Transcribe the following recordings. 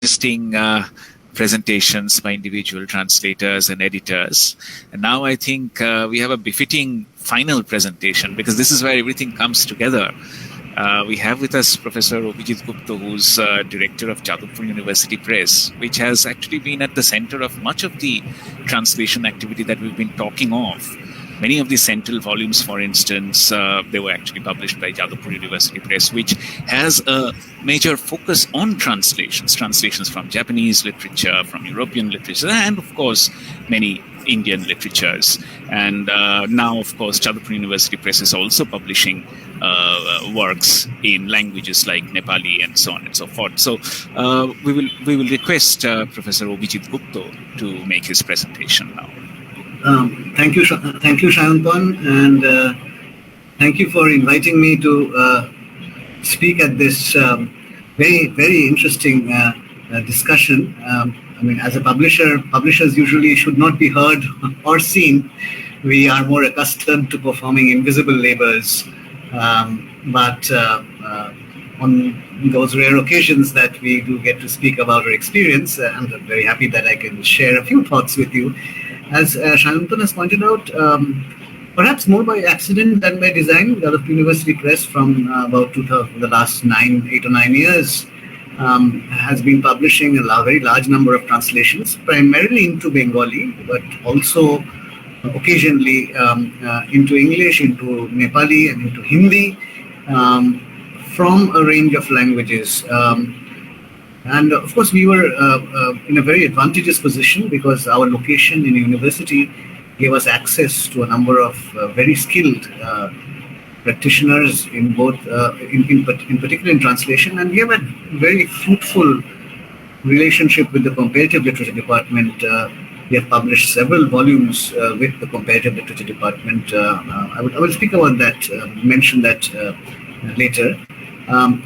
interesting presentations by individual translators and editors. And now I think we have a befitting final presentation, because this is where everything comes together. We have with us Professor Abhijit Gupta, who's director of Jadavpur University Press, which has actually been at the center of much of the translation activity that we've been talking of. Many of the CENTIL volumes, for instance, they were actually published by Jadavpur University Press, which has a major focus on translations from Japanese literature, from European literature, and of course, many Indian literatures. And now, of course, Jadavpur University Press is also publishing works in languages like Nepali and so on and so forth. So we will request Professor Abhijit Gupta to make his presentation now. Thank you, Shayantan, and thank you for inviting me to speak at this very, very interesting discussion. I mean, as a publisher, publishers usually should not be heard or seen. We are more accustomed to performing invisible labors, but on those rare occasions that we do get to speak about our experience, I'm very happy that I can share a few thoughts with you. As Shayantan has pointed out, perhaps more by accident than by design, Jadavpur University Press from about 2000, the last 8 or 9 years, has been publishing a very large number of translations, primarily into Bengali, but also occasionally into English, into Nepali, and into Hindi, from a range of languages. And of course, we were in a very advantageous position because our location in a university gave us access to a number of very skilled practitioners in both, in particular in translation. And we have a very fruitful relationship with the comparative literature department. We have published several volumes with the comparative literature department. I will speak about that, mention that later.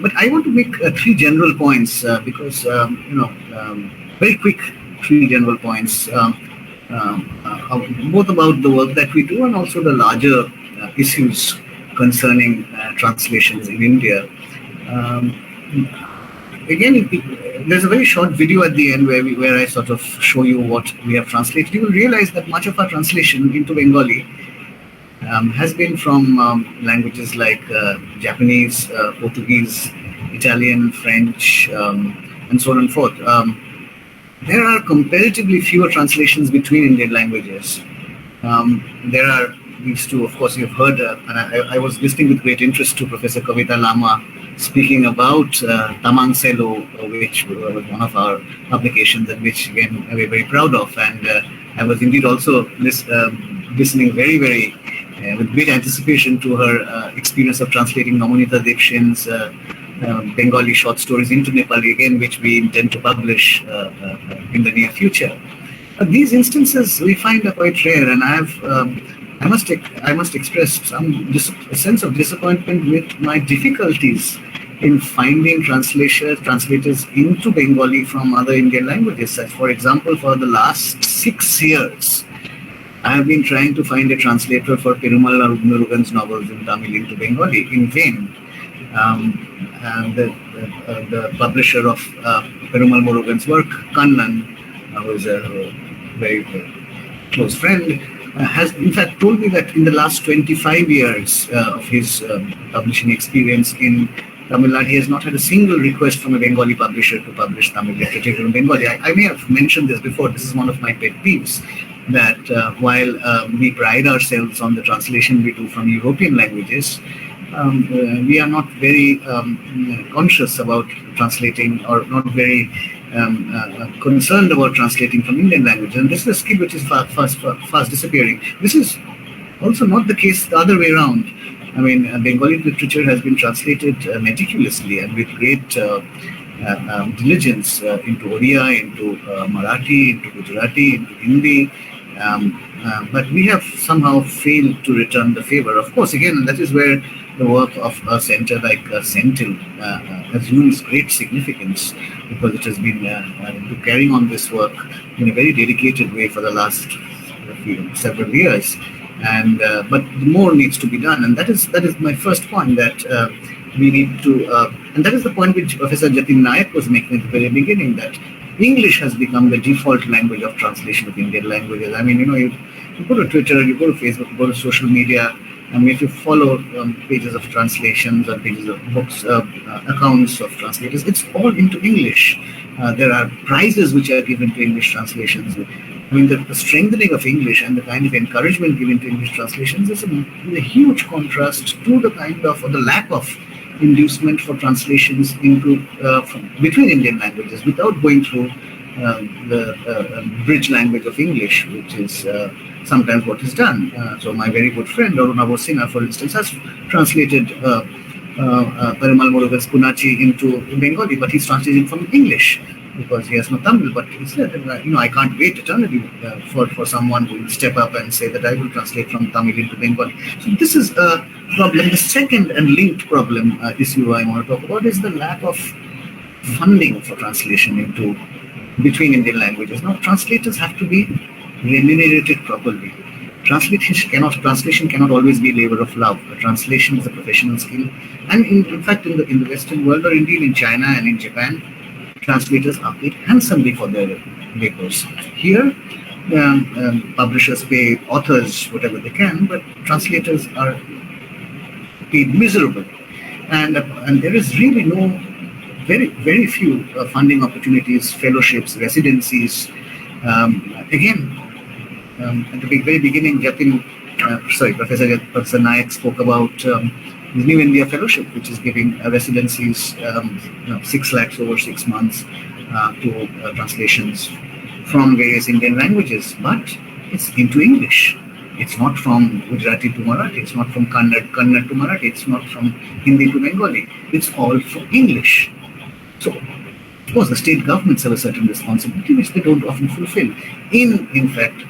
But I want to make 3 general points because, very quick 3 general points, both about the work that we do and also the larger issues concerning translations in India. Again, there's a very short video at the end where I sort of show you what we have translated. You will realize that much of our translation into Bengali has been from languages like Japanese, Portuguese, Italian, French, and so on and forth. There are comparatively fewer translations between Indian languages. There are these two, of course, you've heard, and I was listening with great interest to Professor Kavita Lama speaking about Tamang Selo, which was one of our publications and which, again, we're very proud of. And I was indeed also listening very, very with great anticipation to her experience of translating Namanita Dikshin's Bengali short stories into Nepali, again, which we intend to publish in the near future. These instances we find are quite rare, and I must express a sense of disappointment with my difficulties in finding translators into Bengali from other Indian languages. For example, for the last 6 years, I have been trying to find a translator for Perumal Murugan's novels in Tamil into Bengali in vain. And the publisher of Perumal Murugan's work, Kannan, who is a very close friend, has in fact told me that in the last 25 years of his publishing experience in Tamil Nadu, he has not had a single request from a Bengali publisher to publish Tamil literature in Bengali. I may have mentioned this before. This is one of my pet peeves, that while we pride ourselves on the translation we do from European languages, we are not very conscious about translating, or not very concerned about translating from Indian language. And this is a skill which is fast disappearing. This is also not the case the other way around. I mean, Bengali literature has been translated meticulously and with great diligence into Oriya, into Marathi, into Gujarati, into Hindi. But we have somehow failed to return the favor. Of course, again, that is where the work of a center like CENTIL assumes great significance, because it has been carrying on this work in a very dedicated way for the last several years. And but more needs to be done, and that is my first point, that we need to And that is the point which Professor Jatin Nayak was making at the very beginning, that English has become the default language of translation of Indian languages. I mean, you go to Twitter, you go to Facebook, you go to social media. I mean, if you follow pages of translations or pages of books, accounts of translators, it's all into English. There are prizes which are given to English translations. I mean, the strengthening of English and the kind of encouragement given to English translations is a huge contrast to the kind of, or the lack of, inducement for translations into between Indian languages without going through the bridge language of English, which is sometimes what is done. So my very good friend Aruna Bosina, for instance, has translated Parimal Murugan's Punachi into Bengali, but he's translating from English because he has no Tamil. But he said, I can't wait eternally for someone who will step up and say that I will translate from Tamil into Bengali. So this is a problem. The second and linked problem issue I want to talk about is the lack of funding for translation into between Indian languages. Now, translators have to be remunerated properly. Translation cannot always be a labor of love. A translation is a professional skill, and in fact, in the Western world, or indeed in China and in Japan, translators are paid handsomely for their labors. Here, publishers pay authors whatever they can, but translators are paid miserably, and there is really very few funding opportunities, fellowships, residencies. At the very beginning, Professor Nayak spoke about the New India Fellowship, which is giving residencies, 6 lakhs over 6 months to translations from various Indian languages, but it's into English. It's not from Gujarati to Marathi. It's not from Kannada to Marathi. It's not from Hindi to Bengali. It's all for English. So, of course, the state governments have a certain responsibility which they don't often fulfill in fact,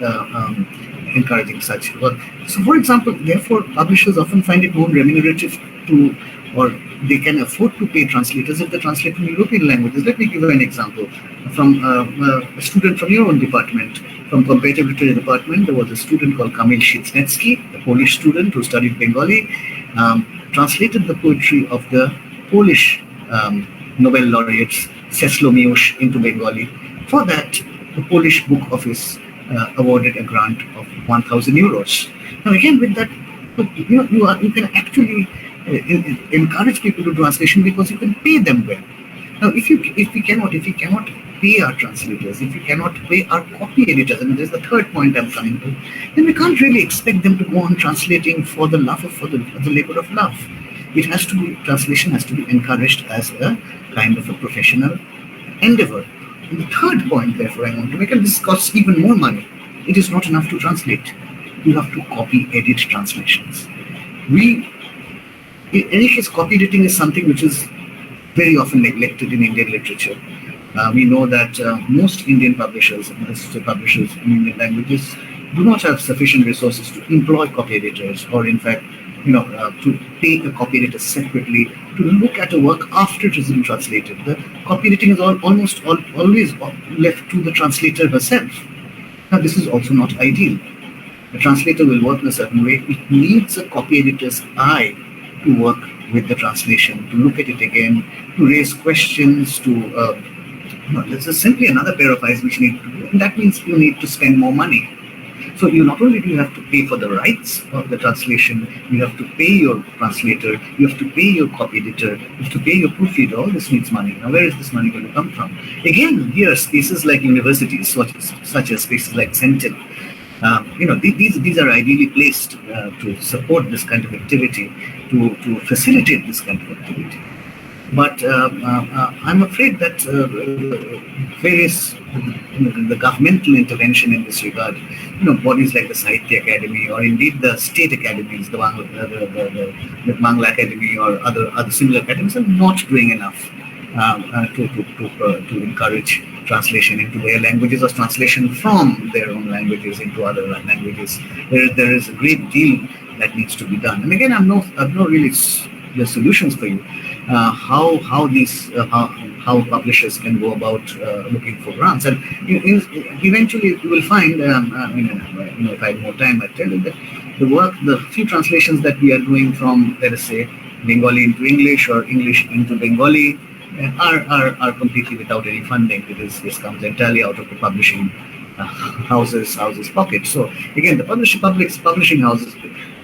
encouraging such work. So, for example, therefore, publishers often find it more remunerative to, or they can afford to pay translators if they translate from European languages. Let me give you an example from a student from your own department, from comparative literature department. There was a student called Kamil Shitsnecki, a Polish student who studied Bengali, translated the poetry of the Polish Nobel laureates Czesław Miłosz into Bengali. For that, the Polish Book Office awarded a grant of 1,000 euros. Now, again, with that, you can actually encourage people to translation because you can pay them well. Now, if we cannot pay our translators, if we cannot pay our copy editors, and there's the third point I'm coming to, then we can't really expect them to go on translating for the labor of love. Translation has to be encouraged as a kind of a professional endeavor. And the third point, therefore, I want to make, and this costs even more money. It is not enough to translate. You have to copy edit translations. In any case, copy editing is something which is very often neglected in Indian literature. We know that most Indian publishers in Indian languages do not have sufficient resources to employ copy editors, or in fact, to take a copy editor separately to look at a work after it has been translated. The copy editing is almost always left to the translator herself. Now, this is also not ideal. The translator will work in a certain way. It needs a copy editor's eye to work with the translation, to look at it again, to raise questions, this is simply another pair of eyes which you need to do. And that means you need to spend more money. So not only do you have to pay for the rights of the translation, you have to pay your translator, you have to pay your copy editor, you have to pay your proofreader. All this needs money. Now, where is this money going to come from? Again, here, spaces like universities, such as spaces like CENTIL, these are ideally placed to support this kind of activity, to facilitate this kind of activity. But I'm afraid that various the governmental intervention in this regard, bodies like the Sahitya Academy, or indeed the state academies, the Mangla Academy or other similar academies, are not doing enough to encourage translation into their languages, or translation from their own languages into other languages. There is a great deal that needs to be done. And again, I've no really the solutions for you. How publishers can go about looking for grants, and eventually you will find. If I had more time, I'd tell you that the few translations that we are doing from, let us say, Bengali into English or English into Bengali are completely without any funding. This comes entirely out of the publishing houses pocket. So again, the publishing houses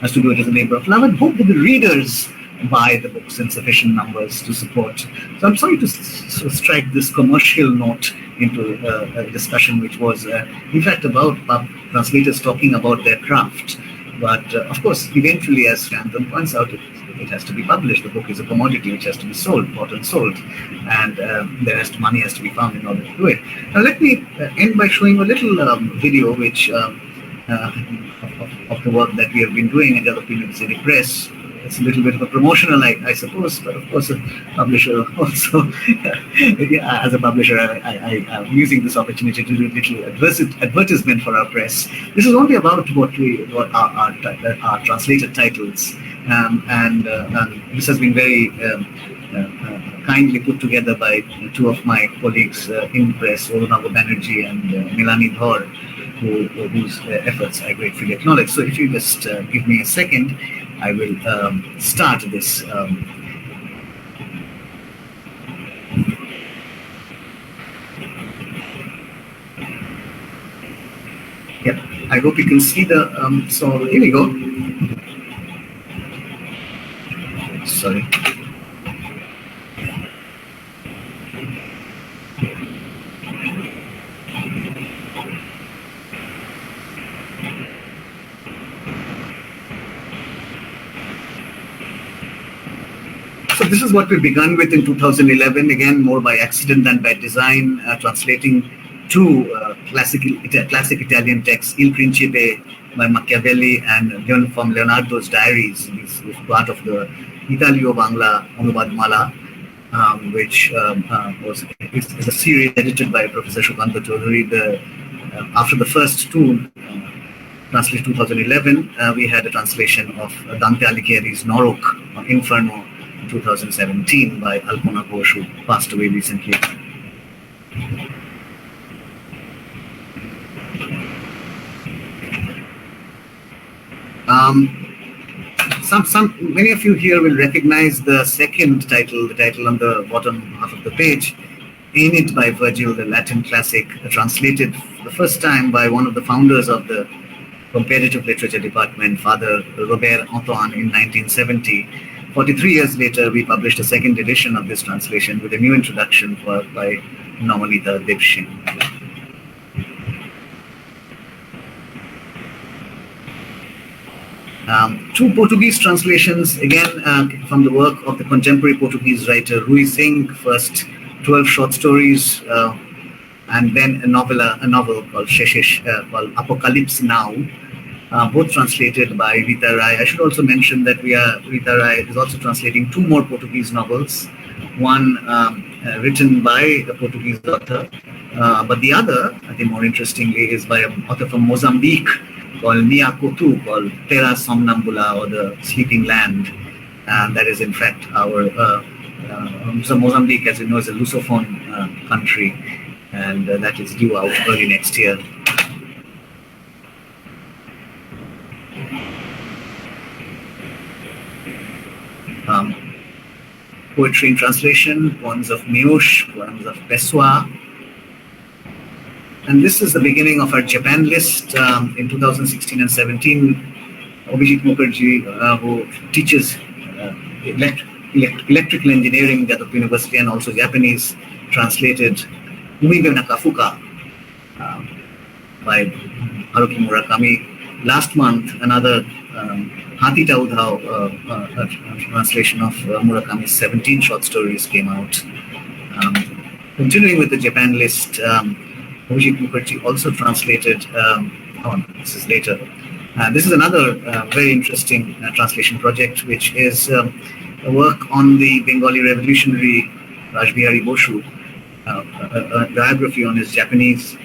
has to do it as a labor of love, and hope that the readers buy the books in sufficient numbers to support. So I'm sorry to strike this commercial note into a discussion which was in fact about translators talking about their craft. But of course, eventually, as Shantan points out, it has to be published. The book is a commodity which has to be sold, bought and sold, and money has to be found in order to do it. Now, let me end by showing a little video which of the work that we have been doing at Jadavpur University Press. It's a little bit of a promotional, I suppose, but of course, a publisher also. As a publisher, I'm using this opportunity to do a little advertisement for our press. This is only about what our translated titles, and this has been very kindly put together by two of my colleagues in press, Oronago Banerjee and Milani Dhor, whose efforts I gratefully acknowledge. So if you just give me a second, I will start this. Yeah, I hope you can see the. So here we go. Sorry. So this is what we begun with in 2011, again, more by accident than by design, translating two classic Italian texts, Il Principe by Machiavelli and from Leonardo's diaries. This was part of the Italio-Bangla Anubadmala, which is a series edited by Professor Shukanta Chaudhary. After the first two, translated 2011, we had a translation of Dante Alighieri's Norok, Inferno, 2017 by Alpona Ghosh, who passed away recently. Many of you here will recognize the second title, the title on the bottom half of the page, Aime by Virgil, the Latin classic, translated the first time by one of the founders of the comparative literature department, Father Robert Antoine, in 1970. 43 years later, we published a second edition of this translation with a new introduction by Nomalita Debshin. Two Portuguese translations, again from the work of the contemporary Portuguese writer Rui Singh, first 12 short stories, and then a novel called called Apocalypse Now, both translated by Rita Rai. I should also mention that Rita Rai is also translating two more Portuguese novels, one written by a Portuguese author, but the other, I think more interestingly, is by an author from Mozambique called Mia Couto, called Terra Somnambula, or the Sleeping Land. And that is in fact our, so Mozambique, as you know, is a Lusophone country, and that is due out early next year. Poetry in translation, poems of Miyush, poems of Pessoa. And this is the beginning of our Japan list. In 2016 and 17, Abhijit Mukherjee, who teaches electrical engineering at Jadavpur University and also Japanese, translated Umide Nakafuka by Haruki Murakami. Last month, another Hati Taudhao, a translation of Murakami's 17 short stories came out. Continuing with the Japan list, Abhijit Mukherjee also translated, this is later. This is another very interesting translation project, which is a work on the Bengali revolutionary Rajbihari Boshu, a biography on his Japanese,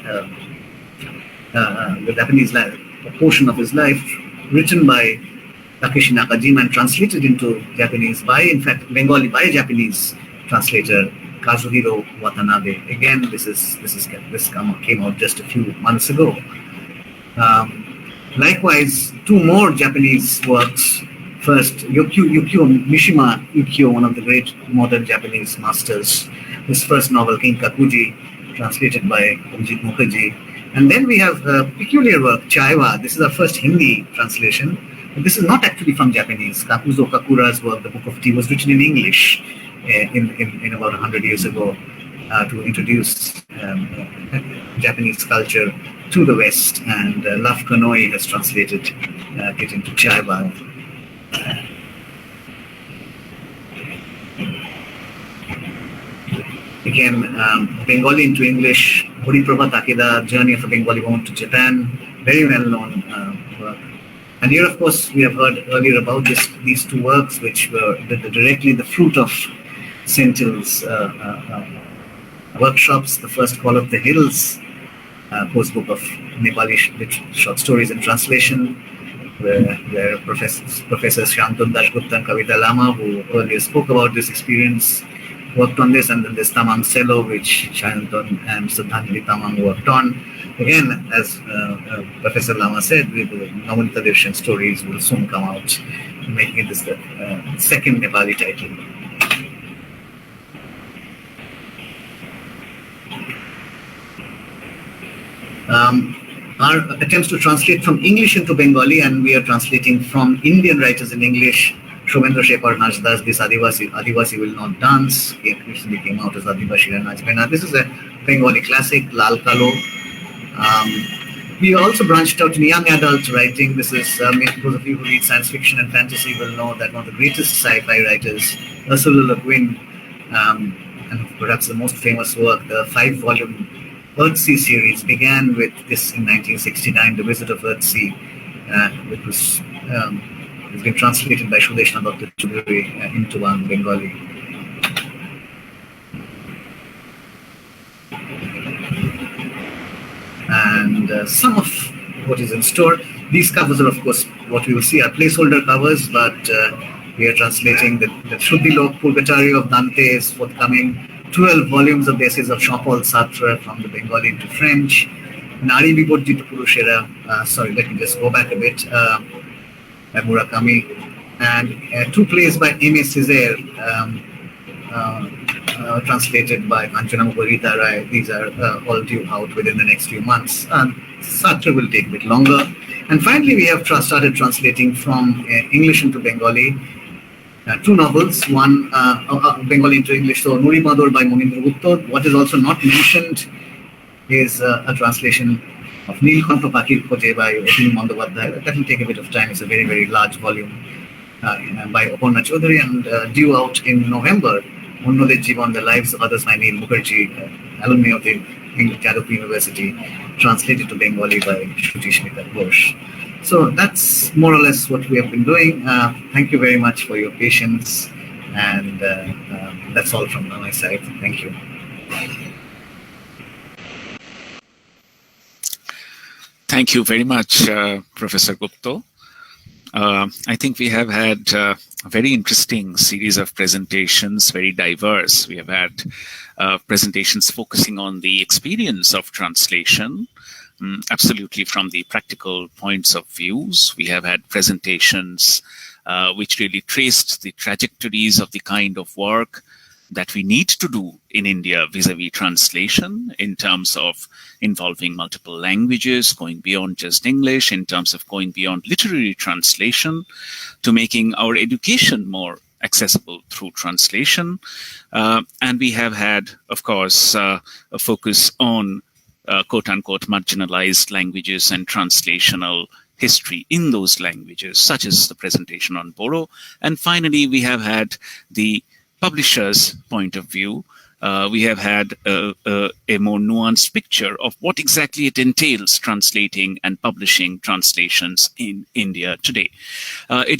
the Japanese life, a portion of his life, written by Takeshi Nakajima and translated into Japanese by, in fact, Bengali by a Japanese translator, Kazuhiro Watanabe. Again, this came out just a few months ago. Likewise, two more Japanese works First, Mishima Yukio, one of the great modern Japanese masters, his first novel, King Kakuji, translated by Abhijit Mukherjee. And then we have a peculiar work, Chaiwa. This is our first Hindi translation. But this is not actually from Japanese. Kakuzo Kakura's work, The Book of Tea, was written in English in about 100 years ago to introduce Japanese culture to the West. And Love Kanoi has translated it into Chaiwa. Again, Bengali into English, Horiprabha Takeda, Journey of a Bengali Woman to Japan, very well known work. And here, of course, we have heard earlier about these two works, which were directly the fruit of CENTIL's workshops. The first, Call of the Hills, course book of Nepali short stories in translation, where Professors Shantanu Dasgupta and Kavita Lama, who earlier spoke about this experience, worked on this, and then there's Tamang Selo, which Shantanu and Sudhanjali Tamang worked on. Again, as Professor Lama said, the Namanita Dirshan stories will soon come out, making this the second Nepali title. Our attempts to translate from English into Bengali, and we are translating from Indian writers in English. Shobendra Shekhar Najdas, this Adivasi Will Not Dance, recently came out as Adivasi Najbena. This is a Bengali classic, Lal Kalo. We also branched out in young adult writing. This is, those of you who read science fiction and fantasy will know that one of the greatest sci-fi writers, Ursula Le Guin, and perhaps the most famous work, the 5-volume Earthsea series, began with this in 1969, The Visit of Earthsea, which was it's been translated by Sudeshna Dr. Chudhuri into Bengali. And some of what is in store. These covers are, of course, what we will see are placeholder covers, but we are translating the Shuddhi Lok Purgatory of Dante is forthcoming, 12 volumes of the essays of Jean-Paul Sartre from the Bengali into French, Nari Vibodjita Purushera, sorry, let me just go back a bit, Murakami, and 2 plays by Aime Cesaire, translated by Kanchana Mukherjee Rai. These are all due out within the next few months. Sartre will take a bit longer. And finally, we have started translating from English into Bengali 2 novels, one Bengali into English, so Nuri Mador by Monindra Gupta. What is also not mentioned is a translation of Neelkantha Pakhir Khoje by Otini Bandyopadhyay. That will take a bit of time. It's a very, very large volume by Aparna Chaudhary, and due out in November, Unnode Jivan, The Lives of Others by Neel Mukherjee, alumni of the Jadavpur University, translated to Bengali by Shruti Smita Ghosh. So that's more or less what we have been doing. Thank you very much for your patience, and that's all from my side. Thank you. Thank you very much, Professor Gupta. I think we have had a very interesting series of presentations, very diverse. We have had presentations focusing on the experience of translation, absolutely from the practical points of views. We have had presentations which really traced the trajectories of the kind of work that we need to do in India vis-a-vis translation, in terms of involving multiple languages, going beyond just English, in terms of going beyond literary translation, to making our education more accessible through translation. And we have had, of course, a focus on quote-unquote marginalized languages and translational history in those languages, such as the presentation on Bodo. And finally, we have had the publisher's point of view. We have had a more nuanced picture of what exactly it entails translating and publishing translations in India today. It is